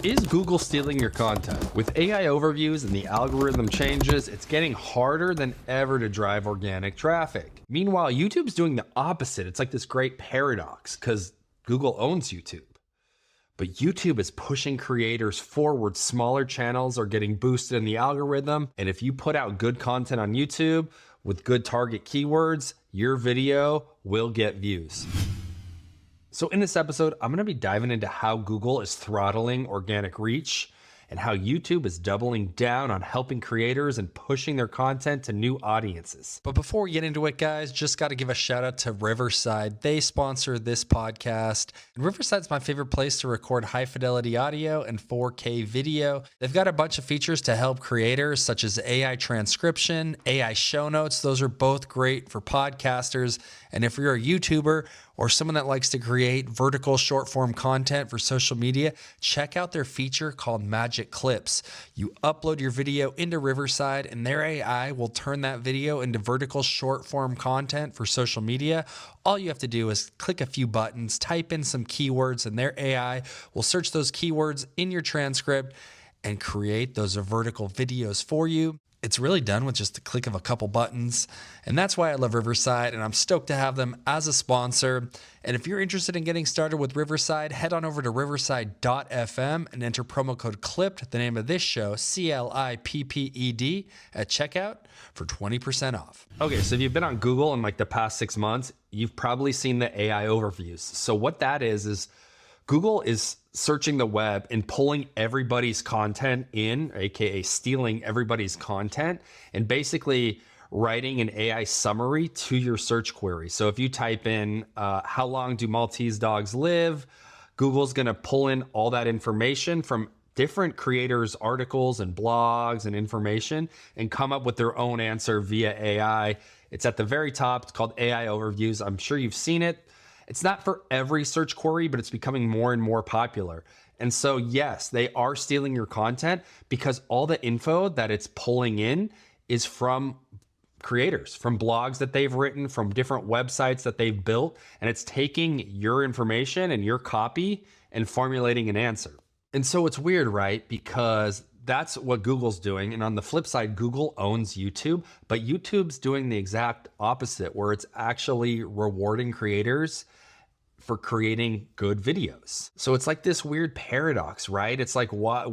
Is Google stealing your content? With AI overviews and the algorithm changes, it's getting harder than ever to drive organic traffic. Meanwhile, YouTube's doing the opposite. It's like this great paradox because Google owns YouTube. But YouTube is pushing creators forward. Smaller channels are getting boosted in the algorithm. And if you put out good content on YouTube with good target keywords, your video will get views. So in this episode, I'm going to be diving into how Google is throttling organic reach and how YouTube is doubling down on helping creators and pushing their content to new audiences. But before we get into it, guys, just got to give a shout out to Riverside. They sponsor this podcast. And Riverside's my favorite place to record high fidelity audio and 4K video. They've got a bunch of features to help creators such as AI transcription, AI show notes. Those are both great for podcasters. And if you're a YouTuber or someone that likes to create vertical short form content for social media, check out their feature called Magic Clips. You upload your video into Riverside and their AI will turn that video into vertical short form content for social media. All you have to do is click a few buttons, type in some keywords, and their AI will search those keywords in your transcript and create those vertical videos for you. It's really done with just the click of a couple buttons. And that's why I love Riverside, and I'm stoked to have them as a sponsor. And if you're interested in getting started with Riverside, head on over to riverside.fm and enter promo code CLIPPED, the name of this show, CLIPPED, at checkout for 20% off. Okay, so if you've been on Google in like the past 6 months, you've probably seen the AI overviews. So what that is Google is searching the web and pulling everybody's content in, aka stealing everybody's content, and basically writing an AI summary to your search query. So if you type in, how long do Maltese dogs live? Google's gonna pull in all that information from different creators' articles and blogs and information and come up with their own answer via AI. It's at the very top. It's called AI Overviews. I'm sure you've seen it. It's not for every search query, but it's becoming more and more popular. And so, yes, they are stealing your content because all the info that it's pulling in is from creators, from blogs that they've written, from different websites that they've built, and it's taking your information and your copy and formulating an answer. And so it's weird, right? Because that's what Google's doing. And on the flip side, Google owns YouTube, but YouTube's doing the exact opposite, where it's actually rewarding creators for creating good videos. So it's like this weird paradox, right? It's like, what,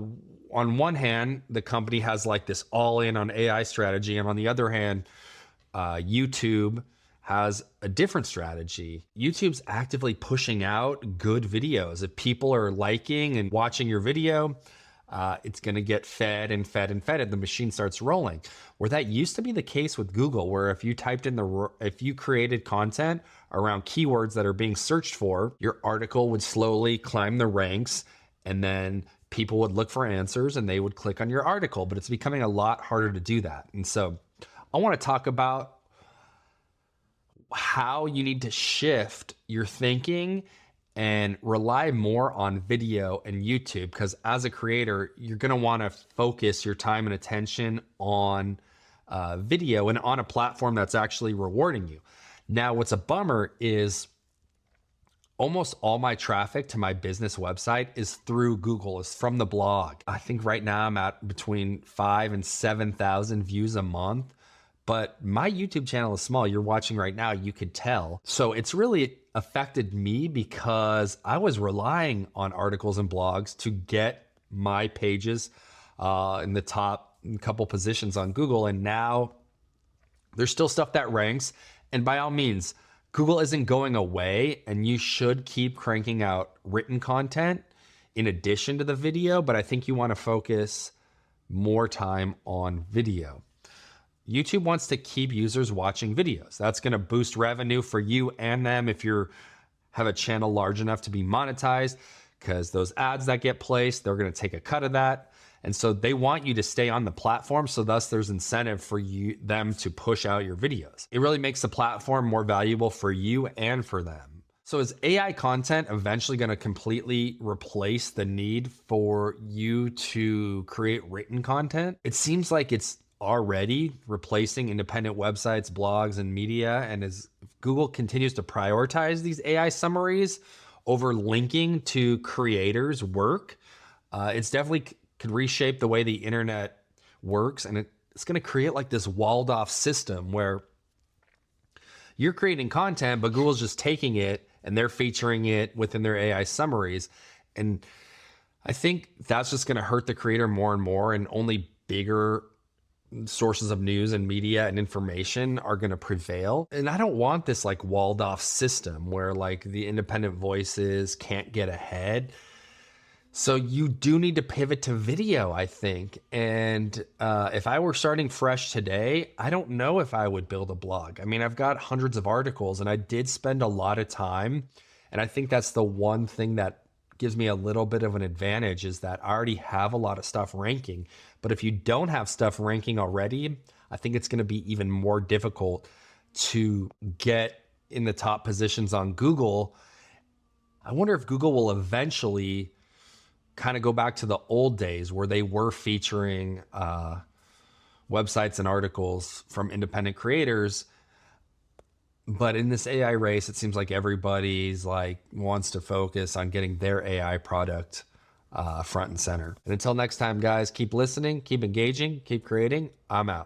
on one hand, the company has like this all in on AI strategy. And on the other hand, YouTube has a different strategy. YouTube's actively pushing out good videos. If people are liking and watching your video, it's going to get fed and fed and fed, and the machine starts rolling. Where that used to be the case with Google, where if you typed in if you created content around keywords that are being searched for, your article would slowly climb the ranks, and then people would look for answers and they would click on your article. But it's becoming a lot harder to do that. And so I want to talk about how you need to shift your thinking and rely more on video and YouTube, because as a creator, you're going to want to focus your time and attention on video and on a platform that's actually rewarding you. Now, what's a bummer is almost all my traffic to my business website is through Google, is from the blog. I think right now I'm at between 5,000 and 7,000 views a month. But my YouTube channel is small. You're watching right now, you could tell. So it's really affected me because I was relying on articles and blogs to get my pages in the top couple positions on Google. And now there's still stuff that ranks. And by all means, Google isn't going away, and you should keep cranking out written content in addition to the video. But I think you want to focus more time on video. YouTube wants to keep users watching videos. That's going to boost revenue for you and them if you have a channel large enough to be monetized, because those ads that get placed, they're going to take a cut of that. And so they want you to stay on the platform. So thus there's incentive for them to push out your videos. It really makes the platform more valuable for you and for them. So is AI content eventually going to completely replace the need for you to create written content? It seems like it's already replacing independent websites, blogs, and media. And as Google continues to prioritize these AI summaries over linking to creators' work, It's definitely could reshape the way the internet works, and it's going to create like this walled off system where you're creating content, but Google's just taking it and they're featuring it within their AI summaries. And I think that's just going to hurt the creator more and more, and only bigger sources of news and media and information are going to prevail. And I don't want this like walled off system where like the independent voices can't get ahead. So you do need to pivot to video, I think. And if I were starting fresh today, I don't know if I would build a blog. I mean, I've got hundreds of articles and I did spend a lot of time. And I think that's the one thing that gives me a little bit of an advantage, is that I already have a lot of stuff ranking. But if you don't have stuff ranking already, I think it's going to be even more difficult to get in the top positions on Google. I wonder if Google will eventually kind of go back to the old days where they were featuring websites and articles from independent creators. But in this AI race, it seems like everybody's like wants to focus on getting their AI product front and center. And until next time, guys, keep listening, keep engaging, keep creating. I'm out.